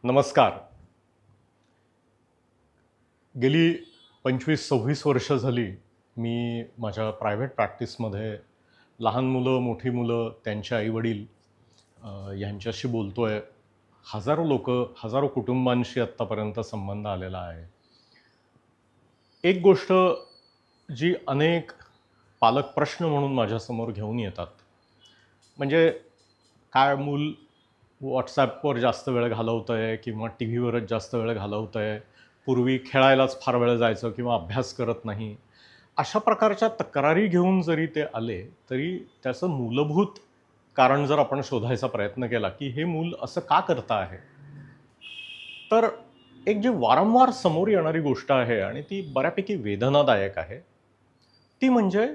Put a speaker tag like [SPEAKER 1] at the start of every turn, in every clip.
[SPEAKER 1] नमस्कार. गेली 25-26 वर्ष झाली मी माझ्या प्रायव्हेट प्रॅक्टिसमध्ये लहान मुलं, मोठी मुलं, त्यांचे आई-वडील यांच्याशी बोलतोय. हजारो लोकं, हजारो कुटुंबांशी आत्तापर्यंत संबंध आलेला आहे. एक गोष्ट जी अनेक पालक प्रश्न म्हणून माझ्यासमोर घेऊन येतात, म्हणजे काय मूल WhatsAppवर जास्त वेळ घालवतंय किंवा टीव्हीवरच जास्त वेळ घालवतंय. पूर्वी खेळायलाच फार वेळ जायचं किंवा अभ्यास करत नाही. अशा प्रकारच्या तक्रारी घेऊन जरी ते आले, तरी त्याचं मूलभूत कारण जर आपण शोधायचा प्रयत्न केला, की हे मूल असं का करतं आहे? तर एक जी वारंवार समोर येणारी गोष्ट आहे आणि ती बऱ्यापैकी वेदनादायक आहे. ती म्हणजे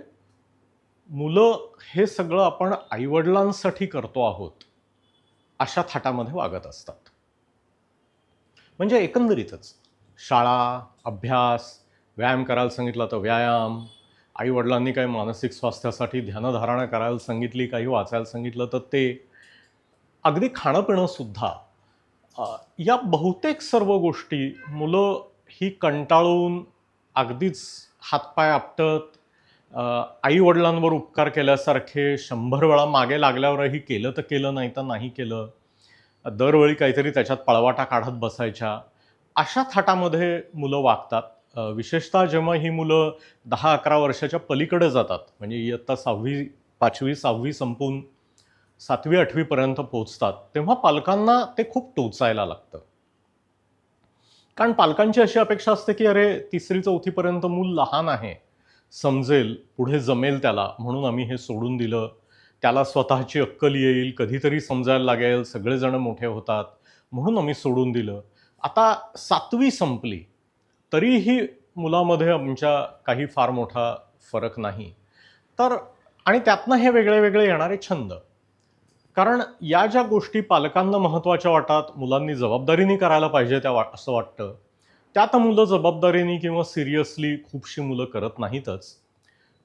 [SPEAKER 1] मुलं हे सगळं आपण आई-वडिलांसाठी करतो आहोत, अशा थाटामध्ये वागत असतात. म्हणजे एकंदरीतच शाळा, अभ्यास, व्यायाम करायला सांगितला तर व्यायाम, आई-वडिलांनी काही मानसिक स्वास्थ्यासाठी ध्यानधारणा करायला सांगितली, काही वाचायला सांगितलं तर ते, अगदी खाणं-पिणंसुद्धा. या बहुतेक सर्व गोष्टी मुलं ही कंटाळून अगदीच हातपाय आपटत, आई-वडिलांवर उपकार केल्यासारखे 100 वेळा मागे लागल्यावरही केलं तर केलं, नाही तर नाही केलं. दरवेळी काहीतरी त्याच्यात पळवाटा काढत बसायच्या. अशा थाटामध्ये मुलं वागतात. विशेषतः जेव्हा ही मुलं 10-11 वर्षाच्या पलीकडे जातात, म्हणजे इयत्ता 6वी, 5वी, 6वी संपून 7वी, 8वी पर्यंत पोहोचतात, तेव्हा पालकांना ते खूप टोचायला लागतं. कारण पालकांची अशी अपेक्षा असते, की अरे 3री-4थी पर्यंत मूल लहान आहे, समजेल, पुढे जमेल त्याला, म्हणून आम्ही हे सोडून दिलं. त्याला स्वतःची अक्कल येईल, कधीतरी समजायला लागेल, सगळेजण मोठे होतात, म्हणून आम्ही सोडून दिलं. आता 7वी संपली, तरीही मुलामध्ये आमच्या काही फार मोठा फरक नाही. तर आणि त्यातनं हे वेगळे-वेगळे येणारे छंद. कारण या ज्या गोष्टी पालकांना महत्त्वाच्या वाटतात, मुलांनी जबाबदारीने करायला पाहिजे त्या असं वाटतं. त्यात मुलं जबाबदारीने किंवा सिरियसली खूपशी मुलं करत नाहीतच.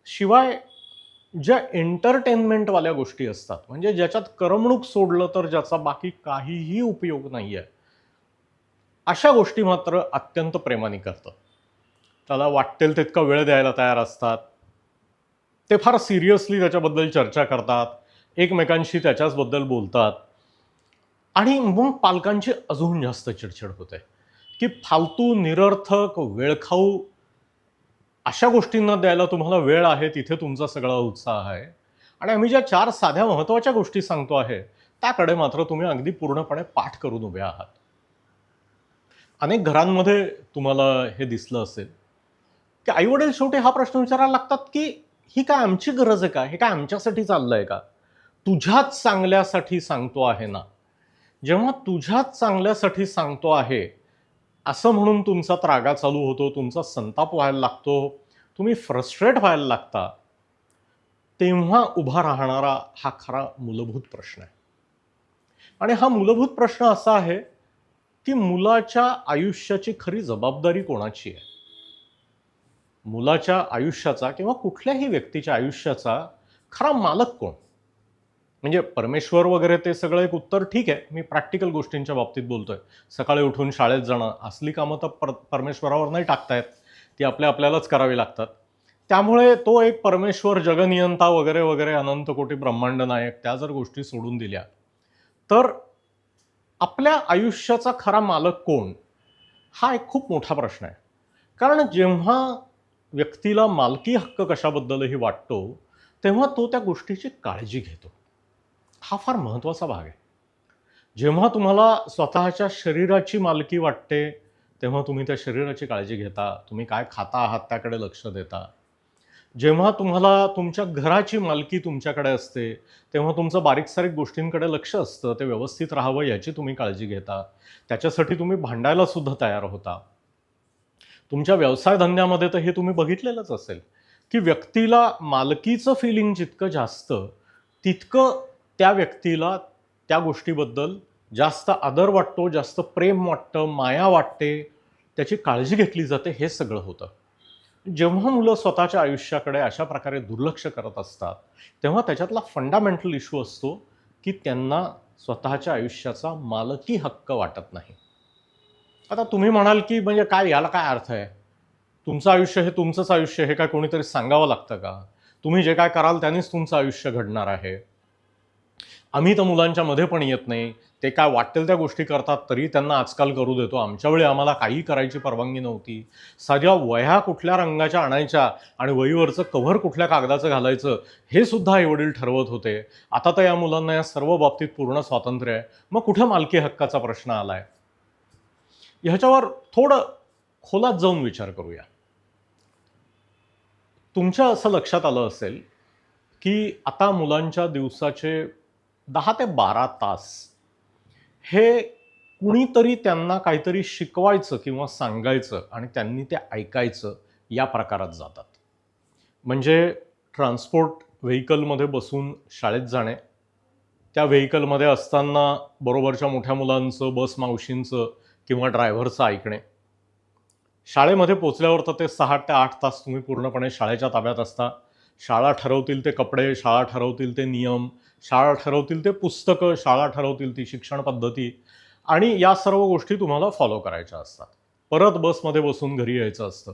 [SPEAKER 1] शिवाय ज्या एंटरटेनमेंटवाल्या गोष्टी असतात, म्हणजे ज्याच्यात करमणूक सोडलं तर ज्याचा बाकी काहीही उपयोग नाहीये, अशा गोष्टी मात्र अत्यंत प्रेमाने करतात. त्याला वाट्टेल तितका वेळ द्यायला तयार असतात. ते फार सिरियसली त्याच्याबद्दल चर्चा करतात. एकमेकांशी त्याच्याचबद्दल बोलतात. आणि मग पालकांची अजून जास्त चिडचिड होते, की फालतू, निरर्थक, वेळखाऊ अशा गोष्टींना द्यायला तुम्हाला वेळ आहे, तिथे तुमचा सगळा उत्साह आहे. आणि आम्ही ज्या 4 साध्या महत्त्वाच्या गोष्टी सांगतो आहे, त्याकडे मात्र तुम्ही अगदी पूर्णपणे पाठ करून उभे आहात. अनेक घरांमध्ये तुम्हाला हे दिसलं असेल, की आई-वडील शेवटी हा प्रश्न विचारायला लागतात, की ही काय आमची गरज आहे का? हे काय आमच्यासाठी चाललंय का? तुझ्याच चांगल्यासाठी सांगतो आहे ना. जेव्हा तुझ्याच चांगल्यासाठी सांगतो आहे, असं म्हणून तुमचा त्रागा चालू होतो, तुमचा संताप व्हायला लागतो, तुम्ही फ्रस्ट्रेट व्हायला लागता, तेव्हा उभा राहणारा हा खरा मूलभूत प्रश्न आहे. आणि हा मूलभूत प्रश्न असा आहे, की मुलाच्या आयुष्याची खरी जबाबदारी कोणाची आहे? मुलाच्या आयुष्याचा किंवा कुठल्याही व्यक्तीच्या आयुष्याचा खरा मालक कोण? म्हणजे परमेश्वर वगैरे ते सगळं एक उत्तर ठीक आहे. मी प्रॅक्टिकल गोष्टींच्या बाबतीत बोलतोय. सकाळी उठून शाळेत जाणं, असली कामं तर परमेश्वरावर नाही टाकता येत. ती आपल्यालाच करावी लागतात. त्यामुळे तो एक परमेश्वर, जगनियंता वगैरे, वगैरे, अनंत कोटी ब्रह्मांड नायक, त्या जर गोष्टी सोडून दिल्या, तर आपल्या आयुष्याचा खरा मालक कोण? हा एक खूप मोठा प्रश्न आहे. कारण जेव्हा व्यक्तीला मालकी हक्क कशाबद्दलही वाटतो, तेव्हा तो त्या गोष्टीची काळजी घेतो. हा फार महत्त्वाचा भाग आहे. जेव्हा तुम्हाला स्वतःच्या शरीराची मालकी वाटते, तेव्हा तुम्ही त्या शरीराची काळजी घेता. तुम्ही काय खाता आहात त्याकडे लक्ष देता. जेव्हा तुम्हाला तुमच्या घराची मालकी तुमच्याकडे असते, तेव्हा तुमचं बारीक-सारीक गोष्टींकडे लक्ष असतं. ते व्यवस्थित राहावं याची तुम्ही काळजी घेता. त्याच्यासाठी तुम्ही भांडायला सुद्धा तयार होता. तुमच्या व्यवसाय धंद्यामध्ये तर हे तुम्ही बघितलेलंच असेल, की व्यक्तीला मालकीचं फिलिंग जितकं जास्त, तितकं त्या व्यक्तीला त्या गोष्टीबद्दल जास्त आदर वाटतो, जास्त प्रेम वाटतं, माया वाटते, त्याची काळजी घेतली जाते, हे सगळं होतं. जेव्हा मुलं स्वतःच्या आयुष्याकडे अशा प्रकारे दुर्लक्ष करत असतात, तेव्हा त्याच्यातला फंडामेंटल इश्यू असतो, की त्यांना स्वतःच्या आयुष्याचा मालकी हक्क वाटत नाही. आता तुम्ही म्हणाल की म्हणजे काय, याला काय अर्थ आहे? तुमचं आयुष्य हे तुमचंच आयुष्य, हे काय कोणीतरी सांगावं लागतं का? तुम्ही जे काय कराल त्यानेच तुमचं आयुष्य घडणार आहे. आम्ही तर मुलांच्या मध्ये पण येत नाही. ते काय वाटेल त्या गोष्टी करतात, तरी त्यांना आजकाल करू देतो. आमच्या वेळी आम्हाला काही करायची परवानगी नव्हती. साध्या वह्या कुठल्या रंगाच्या आणायच्या आणि वहीवरचं कव्हर कुठल्या कागदाचं घालायचं, हे सुद्धा आई-वडील ठरवत होते. आता तर या मुलांना या सर्व बाबतीत पूर्ण स्वातंत्र्य आहे. मग कुठे मालकी हक्काचा प्रश्न आलाय? ह्याच्यावर थोडं खोलात जाऊन विचार करूया. तुमच्या असं लक्षात आलं असेल, की आता मुलांच्या दिवसाचे 10 ते 12 तास हे कुणीतरी त्यांना काहीतरी शिकवायचं किंवा सांगायचं आणि त्यांनी ते ऐकायचं या प्रकारात जातात. म्हणजे ट्रान्सपोर्ट व्हेइकलमध्ये बसून शाळेत जाणे, त्या व्हेइकलमध्ये असताना बरोबरच्या मोठ्या मुलांचं, बस मावशींचं किंवा ड्रायव्हरचं ऐकणे. शाळेमध्ये पोहोचल्यावर तर ते 6 ते 8 तास तुम्ही पूर्णपणे शाळेच्या ताब्यात असता. शाळा ठरवतील ते कपडे, शाळा ठरवतील ते नियम, शाळा ठरवतील ते पुस्तकं, शाळा ठरवतील ती शिक्षण पद्धती आणि या सर्व गोष्टी तुम्हाला फॉलो करायच्या असतात. परत बसमध्ये बसून घरी यायचं असतं.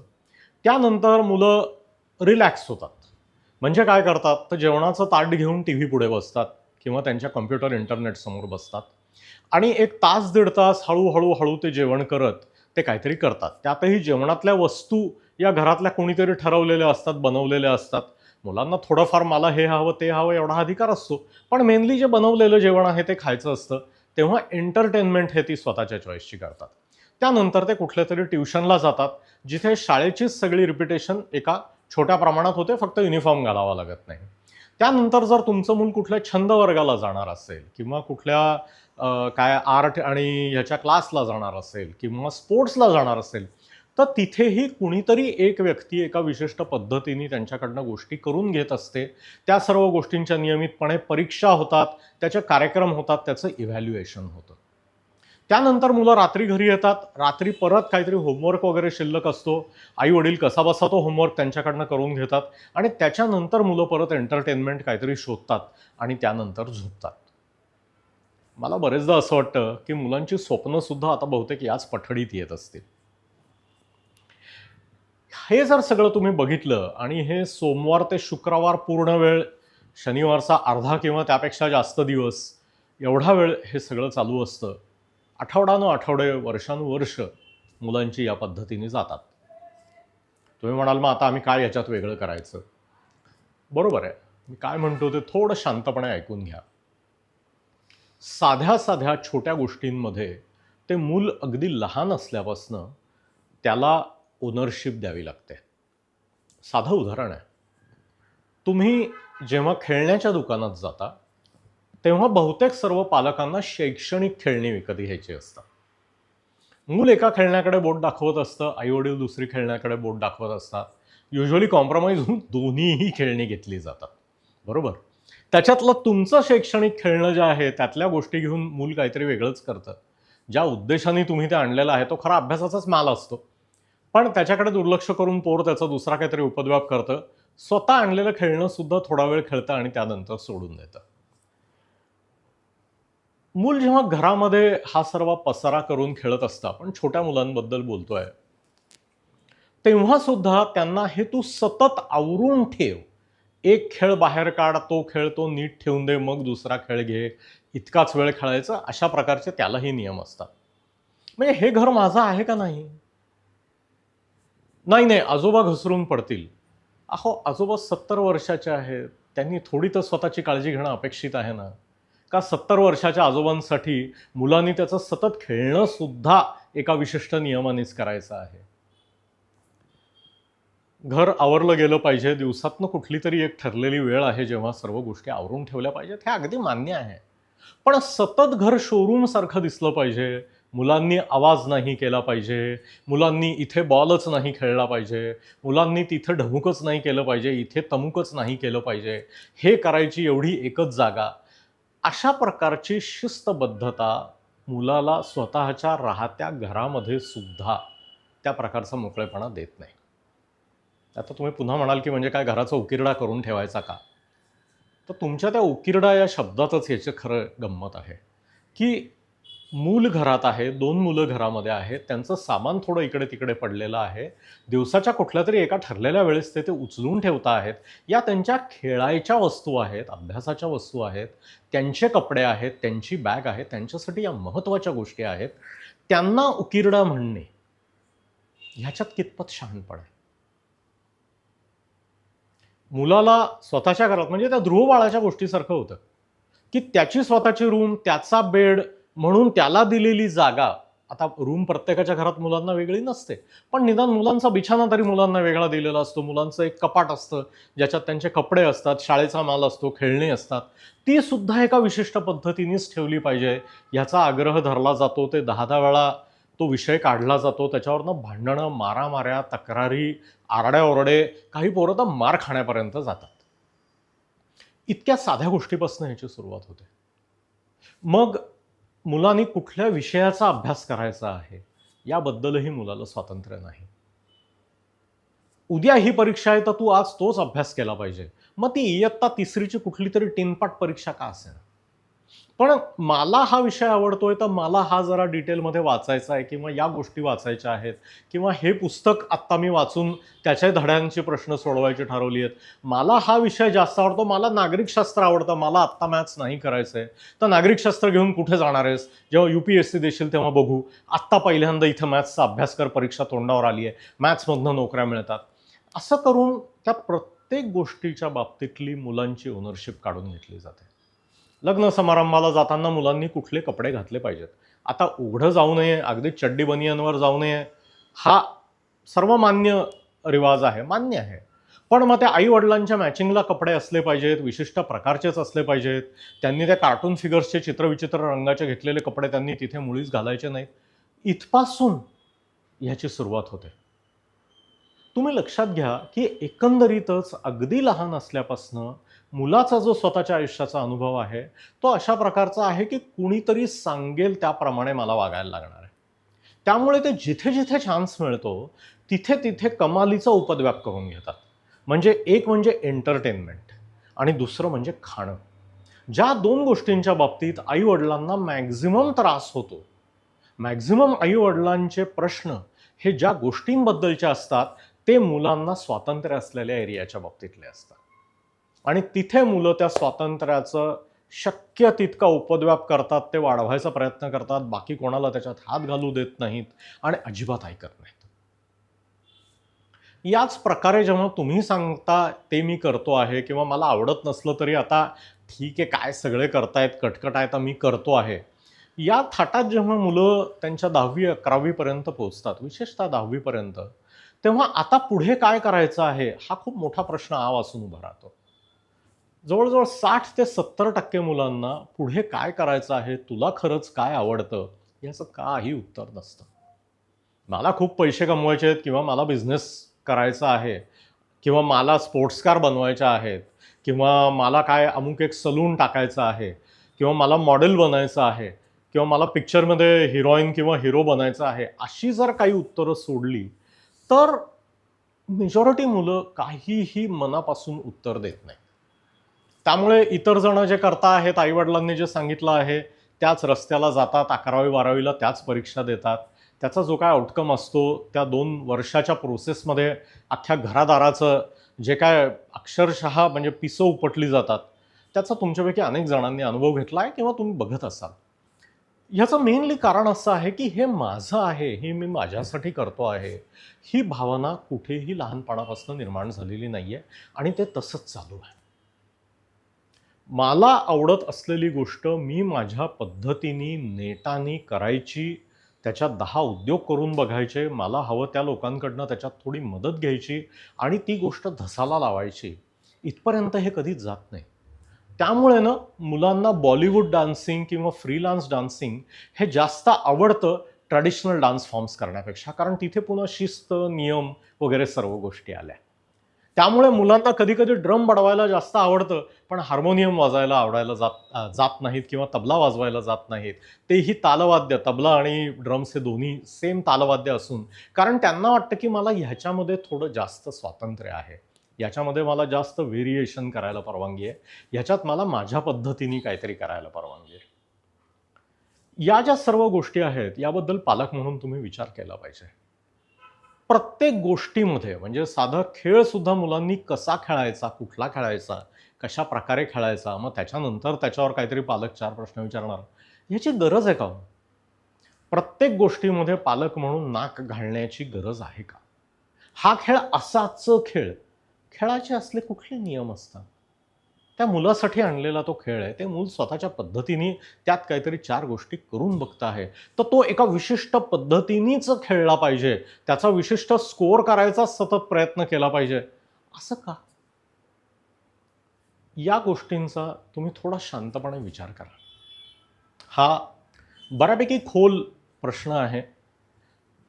[SPEAKER 1] त्यानंतर मुलं रिलॅक्स होतात. म्हणजे काय करतात, तर जेवणाचं ताट घेऊन टीव्ही पुढे बसतात किंवा त्यांच्या कॉम्प्युटर, इंटरनेटसमोर बसतात आणि 1 तास, दीड तास हळू ते जेवण करत ते काहीतरी करतात. त्यातही जेवणातल्या वस्तू या घरातल्या कोणीतरी ठरवलेल्या असतात, बनवलेल्या असतात. मुलांना थोडंफार मला हे हवं, ते हवं एवढा अधिकार असतो. पण मेनली जे बनवलेलं जेवण आहे ते खायचं असतं. तेव्हा एंटरटेनमेंट हे ती स्वतःच्या चॉईसची करतात. त्यानंतर ते कुठल्यातरी ट्युशनला जातात, जिथे शाळेचीच सगळी रिपिटेशन एका छोट्या प्रमाणात होते, फक्त युनिफॉर्म घालावा लागत नाही. त्यानंतर जर तुमचं मूल कुठल्या छंद वर्गाला जाणार असेल किंवा कुठल्या काय आर्ट आणि ह्याच्या क्लासला जाणार असेल किंवा स्पोर्ट्सला जाणार असेल, तर तिथेही कुणीतरी एक व्यक्ती एका विशिष्ट पद्धतीने त्यांच्याकडनं गोष्टी करून घेत असते. त्या सर्व गोष्टींच्या नियमितपणे परीक्षा होतात, त्याचे कार्यक्रम होतात, त्याचं इव्हॅल्युएशन होतं. त्यानंतर मुलं रात्री घरी येतात. रात्री परत काहीतरी होमवर्क वगैरे शिल्लक असतो. आई-वडील कसाबसा तो होमवर्क त्यांच्याकडनं करून घेतात आणि त्याच्यानंतर मुलं परत एंटरटेनमेंट काहीतरी शोधतात आणि त्यानंतर झोपतात. मला बरेचदा असं वाटतं, की मुलांची स्वप्नंसुद्धा आता बहुतेक याच पठडीत येत असतील. हे जर सगळं तुम्ही बघितलं आणि हे सोमवार ते शुक्रवार पूर्ण वेळ, शनिवारचा अर्धा किंवा त्यापेक्षा जास्त दिवस, एवढा वेळ हे सगळं चालू असतं. आठवडानुआठवडे, वर्षानुवर्ष मुलांची या पद्धतीने जातात. तुम्ही म्हणाल, "मग आता आम्ही काय याच्यात वेगळं करायचं?" बरोबर आहे. मी काय म्हणतो ते थोडं शांतपणे ऐकून घ्या. साध्या-साध्या छोट्या गोष्टींमध्ये ते मूल अगदी लहान असल्यापासनं त्याला ओनरशिप द्यावी लागते. साधं उदाहरण आहे. तुम्ही जेव्हा खेळण्याच्या दुकानात जाता, तेव्हा बहुतेक सर्व पालकांना शैक्षणिक खेळणी विकत घ्यायची असतात. मूल एका खेळण्याकडे बोट दाखवत असतं, आई-वडील दुसरी खेळण्याकडे बोट दाखवत असतात. युजुअली कॉम्प्रोमाईज होऊन दोन्हीही खेळणी घेतली जातात. बरोबर? त्याच्यातलं तुमचं शैक्षणिक खेळणं जे आहे, त्यातल्या गोष्टी घेऊन मूल काहीतरी वेगळंच करतं. ज्या उद्देशाने तुम्ही ते आणलेलं आहे, तो खरा अभ्यासाचाच माल असतो. पण त्याच्याकडे दुर्लक्ष करून पोर त्याचा दुसरा काहीतरी उपद्व्याप करतं. स्वतः आणलेलं खेळणं सुद्धा थोडा वेळ खेळतं आणि त्यानंतर सोडून देतं. मूल जेव्हा घरामध्ये हा सर्व पसारा करून खेळत असतं, आपण छोट्या मुलांबद्दल बोलतोय, तेव्हा सुद्धा त्यांना हे तू सतत आवरून ठेव. एक खेळ बाहेर काढ, तो खेळ तो नीट ठेवून दे, मग दुसरा खेळ घे. इतकाच वेळ खेळायचा, अशा प्रकारचे त्यालाही नियम असतात. म्हणजे हे घर माझं आहे का नाही? नाही, नाही, आजोबा घसरून पडतील. अहो, आजोबा 70 वर्षाचे आहेत. त्यांनी थोडी तर स्वतःची काळजी घेणं अपेक्षित आहे ना? का 70 वर्षाच्या आजोबांसाठी मुलांनी त्याचं सतत खेळणं सुद्धा एका विशिष्ट नियमानेच करायचं आहे? घर आवरलं गेलं पाहिजे. दिवसातनं कुठलीतरी एक ठरलेली वेळ आहे, जेव्हा सर्व गोष्टी आवरून ठेवल्या पाहिजेत. हे अगदी मान्य आहे. पण सतत घर शोरूमसारखं दिसलं पाहिजे. मुलांनी आवाज नाही केला पाहिजे. मुलांनी इथे बॉलच नाही खेळला पाहिजे. मुलांनी तिथे ढमुकच नाही केलं पाहिजे. इथे तमुकच नाही केलं पाहिजे. हे करायची एवढी एकच जागा. अशा प्रकारची शिस्तबद्धता मुलाला स्वतःच्या राहत्या घरामध्ये सुद्धा त्या प्रकारचा मोकळेपणा देत नाही. आता तुम्ही पुन्हा म्हणाल, की म्हणजे काय घराचा उकिरडा करून ठेवायचा का? तर तुमच्या त्या उकिरडा या शब्दातच याचं खरं गंमत आहे, की मूल घरात आहे, 2 मुलं घरामध्ये आहेत. त्यांचं सामान थोडं इकडे-तिकडे पडलेलं आहे. दिवसाच्या कुठल्यातरी एका ठरलेल्या वेळेस ते उचलून ठेवत आहेत. या त्यांच्या खेळायच्या वस्तू आहेत, अभ्यासाच्या वस्तू आहेत, त्यांचे कपडे आहेत, त्यांची बॅग आहे. त्यांच्यासाठी या महत्त्वाच्या गोष्टी आहेत. त्यांना उकिरडा म्हणणे, ह्याच्यात कितपत शहाणपण आहे? मुलाला स्वतःच्या घरात म्हणजे त्या ध्रुव बाळाच्या गोष्टीसारखं होतं, की त्याची स्वतःची रूम, त्याचा बेड म्हणून त्याला दिलेली जागा. आता रूम प्रत्येकाच्या घरात मुलांना वेगळी नसते. पण निदान मुलांचा बिछाना तरी मुलांना वेगळा दिलेला असतो. मुलांचं एक कपाट असतं, ज्याच्यात त्यांचे कपडे असतात, शाळेचा माल असतो, खेळणी असतात. ती सुद्धा एका विशिष्ट पद्धतीनेच ठेवली पाहिजे, याचा आग्रह धरला जातो. ते 10-10 वेळा तो विषय काढला जातो. त्याच्यावरनं भांडणं, मारामाऱ्या, तक्रारी, आरड्याओरडे, काही पोरं तर मार खाण्यापर्यंत जातात. इतक्या साध्या गोष्टीपासून ह्याची सुरुवात होते. मग मुलांनी कुठल्या विषयाचा अभ्यास करायचा आहे, याबद्दलही मुलाला स्वातंत्र्य नाही. उद्या ही परीक्षा आहे, तर तू आज तोच अभ्यास केला पाहिजे. मग ती इयत्ता 3रीची कुठलीतरी टिनपाट परीक्षा का असेना? पण मला हा विषय आवडतोय, तर मला हा जरा डिटेलमध्ये वाचायचा आहे किंवा या गोष्टी वाचायच्या आहेत किंवा हे पुस्तक आत्ता मी वाचून त्याच्या धड्यांचे प्रश्न सोडवायचे ठरवली आहेत. मला हा विषय जास्त आवडतो. मला नागरिकशास्त्र आवडतं. मला आत्ता मॅथ्स नाही करायचंय. तर नागरिकशास्त्र घेऊन कुठे जाणार आहेस? जेव्हा UPSC देशील तेव्हा बघू. आत्ता पहिल्यांदा इथं मॅथ्सचा अभ्यास कर, परीक्षा तोंडावर आली आहे. मॅथ्समधनं नोकऱ्या मिळतात. असं करून त्या प्रत्येक गोष्टीच्या बाबतीतली मुलांची ओनरशिप काढून घेतली जाते. लग्न समारंभाला जाताना मुलांनी कुठले कपडे घातले पाहिजेत. आता उघडं जाऊ नये, अगदी चड्डी बनियनवर जाऊ नये, हा सर्वमान्य रिवाज आहे, मान्य आहे. पण मग त्या आई-वडिलांच्या मॅचिंगला कपडे असले पाहिजेत, विशिष्ट प्रकारचेच असले पाहिजेत. त्यांनी त्या कार्टून फिगर्सचे चित्रविचित्र रंगाचे घेतलेले कपडे त्यांनी तिथे मुळीच घालायचे नाहीत. इथपासून ह्याची सुरुवात होते. तुम्ही लक्षात घ्या, की एकंदरीतच अगदी लहान असल्यापासनं मुलाचा जो स्वतःच्या आयुष्याचा अनुभव आहे, तो अशा प्रकारचा आहे, की कुणीतरी सांगेल त्याप्रमाणे मला वागायला लागणार आहे. त्यामुळे ते जिथे-जिथे चान्स मिळतो, तिथे-तिथे कमालीचा उपद्व्याप करून घेतात. म्हणजे एक म्हणजे एंटरटेनमेंट आणि दुसरं म्हणजे खाणं. ज्या 2 गोष्टींच्या बाबतीत आई-वडिलांना मॅक्सिमम त्रास होतो. मॅक्सिमम आई-वडिलांचे प्रश्न हे ज्या गोष्टींबद्दलचे असतात, ते मुलांना स्वातंत्र्य असलेल्या एरियाच्या बाबतीतले असतात. आणि तिथे मुलं त्या स्वातंत्र्याचं शक्य तितका उपद्व्याप करतात, ते वाढवायचा प्रयत्न करतात, बाकी कोणाला त्याच्यात हात घालू देत नाहीत आणि अजिबात ऐकत नाहीत. याच प्रकारे जेव्हा तुम्ही सांगता ते मी करतो आहे किंवा मला आवडत नसलं तरी आता ठीक आहे, काय सगळे करतायत, कटकट आहे, तर मी करतो आहे. या थाटात जेव्हा मुलं त्यांच्या 10वी-11वी पर्यंत पोहोचतात, विशेषतः 10वी पर्यंत, तेव्हा आता पुढे काय करायचं आहे, हा खूप मोठा प्रश्न आ वासून उभा राहतो. जवळ-जवळ 60 ते 70% मुलांना पुढे काय करायचं आहे, तुला खरंच काय आवडतं, याचं काही उत्तर नसतं. मला खूप पैसे कमवायचे आहेत किंवा मला बिझनेस करायचा आहे किंवा मला स्पोर्ट्स कार बनवायच्या आहेत किंवा मला काय अमुक एक सलून टाकायचं आहे किंवा मला मॉडेल बनायचं आहे किंवा मला पिक्चरमध्ये हिरोईन किंवा हिरो बनायचं आहे, अशी जर काही उत्तरं सोडली, तर मेजॉरिटी मुलं काहीही मनापासून उत्तर देत नाही. त्यामुळे इतर जण जे करता आहेत, आई-वडिलांनी जे सांगितलं आहे, त्याच रस्त्याला जातात, 11वी-12वीला त्याच परीक्षा देतात. त्याचा जो काय आउटकम असतो, त्या 2 वर्षाच्या प्रोसेसमध्ये अख्ख्या घरादाराचं जे काय अक्षरशः म्हणजे पिसं उपटली जातात, त्याचा तुमच्यापैकी अनेक जणांनी अनुभव घेतला आहे किंवा तुम्ही बघत असाल. ह्याचं मेनली कारण असं आहे, की हे माझं आहे, हे मी माझ्यासाठी करतो आहे. ही भावना कुठेही लहानपणापासून निर्माण झालेली नाहीये आणि ते तसंच चालू आहे. मला आवडत असलेली गोष्ट मी माझ्या पद्धतीने नेटाने करायची, त्याच्यात 10 उद्योग करून बघायचे, मला हवं त्या लोकांकडनं त्याच्यात थोडी मदत घ्यायची आणि ती गोष्ट धसाला लावायची. इथपर्यंत हे कधीच जात नाही. त्यामुळे ना मुलांना बॉलिवूड डान्सिंग किंवा फ्रीलान्स डान्सिंग हे जास्त आवडतं ट्रॅडिशनल डान्स फॉर्म्स करण्यापेक्षा. कारण तिथे पुन्हा शिस्त, नियम वगैरे सर्व गोष्टी आल्या. त्यामुळे मुलांना कधी-कधी ड्रम बडवायला जास्त आवडतं, पण हार्मोनियम वाजवायला जात नाहीत किंवा तबला वाजवायला जात नाहीत. तेही तालवाद्य, तबला आणि ड्रम्स हे दोन्ही सेम तालवाद्य असून. कारण त्यांना वाटतं, की मला ह्याच्यामध्ये थोडं जास्त स्वातंत्र्य आहे. याच्यामध्ये मला जास्त व्हेरिएशन करायला परवानगी आहे. ह्याच्यात मला माझ्या पद्धतीने काहीतरी करायला परवानगी आहे. या ज्या सर्व गोष्टी आहेत याबद्दल पालक म्हणून तुम्ही विचार केला पाहिजे. प्रत्येक गोष्टीमध्ये म्हणजे साधा खेळ सुद्धा मुलांनी कसा खेळायचा, कुठला खेळायचा, कशा प्रकारे खेळायचा, मग त्याच्यानंतर त्याच्यावर काहीतरी पालक 4 प्रश्न विचारणार, ह्याची गरज आहे का हो? प्रत्येक गोष्टीमध्ये पालक म्हणून नाक घालण्याची गरज आहे का? हा खेळ असाच खेळ. खेळाचे असले कुठले नियम असतात? त्या मुलासाठी आणलेला तो खेळ आहे. ते मूल स्वतःच्या पद्धतीने त्यात काहीतरी 4 गोष्टी करून बघत आहे. तर तो एका विशिष्ट पद्धतीनेच खेळला पाहिजे. त्याचा विशिष्ट स्कोअर करायचा सतत प्रयत्न केला पाहिजे. असं का? या गोष्टींचा तुम्ही थोडा शांतपणे विचार करा. हा बऱ्यापैकी खोल प्रश्न आहे.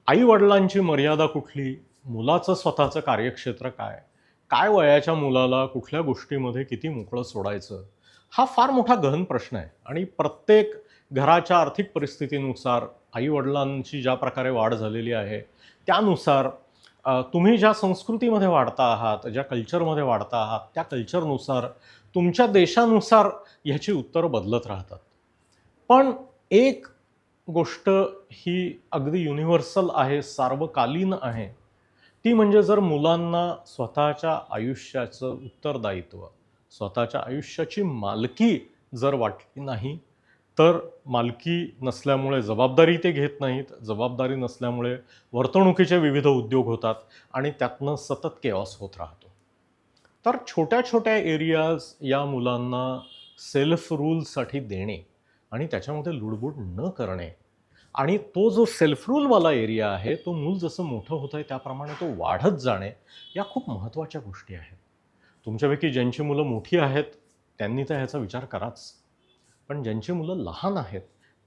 [SPEAKER 1] आई-वडिलांची मर्यादा कुठली? मुलाचं स्वतःचं कार्यक्षेत्र काय? काय वयाच्या मुलाला कुठल्या गोष्टीमध्ये किती मोकळं सोडायचं? हा फार मोठा गहन प्रश्न आहे आणि प्रत्येक घराच्या आर्थिक परिस्थितीनुसार, आई-वडिलांची ज्या प्रकारे वाढ झालेली आहे, त्यानुसार तुम्ही ज्या संस्कृतीमध्ये वाढता आहात, ज्या कल्चरमध्ये वाढता आहात, त्या कल्चरनुसार, तुमच्या देशानुसार ह्याची उत्तरं बदलत राहतात. पण एक गोष्ट ही अगदी युनिव्हर्सल आहे, सार्वकालीन आहे. ती म्हणजे जर मुलांना स्वतःच्या आयुष्याचं उत्तरदायित्व, स्वतःच्या आयुष्याची मालकी जर वाटली नाही, तर मालकी नसल्यामुळे जबाबदारी ते घेत नाहीत. जबाबदारी नसल्यामुळे वर्तणुकीचे विविध उद्योग होतात आणि त्यातनं सतत केओस होत राहतो. तर छोट्या-छोट्या एरियाज या मुलांना सेल्फ रूलसाठी देणे आणि त्याच्यामध्ये लुडबुड न करणे आणि तो जो सेल्फ रूलवाला एरिया आहे, तो मूल जसं मोठं होतंय त्याप्रमाणे तो वाढत जाणे, या खूप महत्त्वाच्या गोष्टी आहेत. तुमच्यापैकी ज्यांची मुलं मोठी आहेत, त्यांनी तर ह्याचा विचार कराच. पण ज्यांची मुलं लहान आहेत,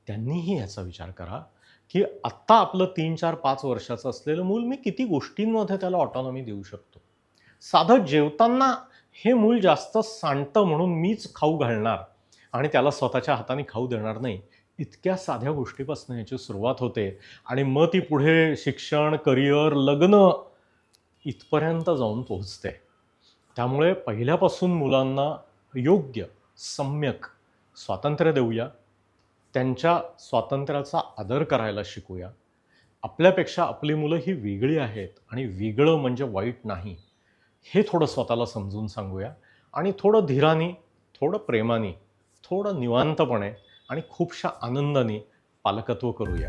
[SPEAKER 1] त्यांनीही ह्याचा विचार करा, की आत्ता आपलं 3, 4, 5 वर्षाचं असलेलं मूल मी किती गोष्टींमध्ये त्याला ऑटोनॉमी देऊ शकतो. साधं जेवताना हे मूल जास्त सांडतं म्हणून मीच खाऊ घालणार आणि त्याला स्वतःच्या हाताने खाऊ देणार नाही. इतक्या साध्या गोष्टीपासून याची सुरुवात होते आणि मग ती पुढे शिक्षण, करिअर, लग्न इथपर्यंत जाऊन पोहोचते. त्यामुळे पहिल्यापासून मुलांना योग्य, सम्यक स्वातंत्र्य देऊया. त्यांच्या स्वातंत्र्याचा आदर करायला शिकूया. आपल्यापेक्षा आपली मुलं ही वेगळी आहेत आणि वेगळं म्हणजे वाईट नाही. हे थोडं स्वतःला समजून सांगूया आणि थोडं धीराने, थोडं प्रेमाने, थोडं निवांतपणे आणि खूपशा आनंदाने पालकत्व करूया.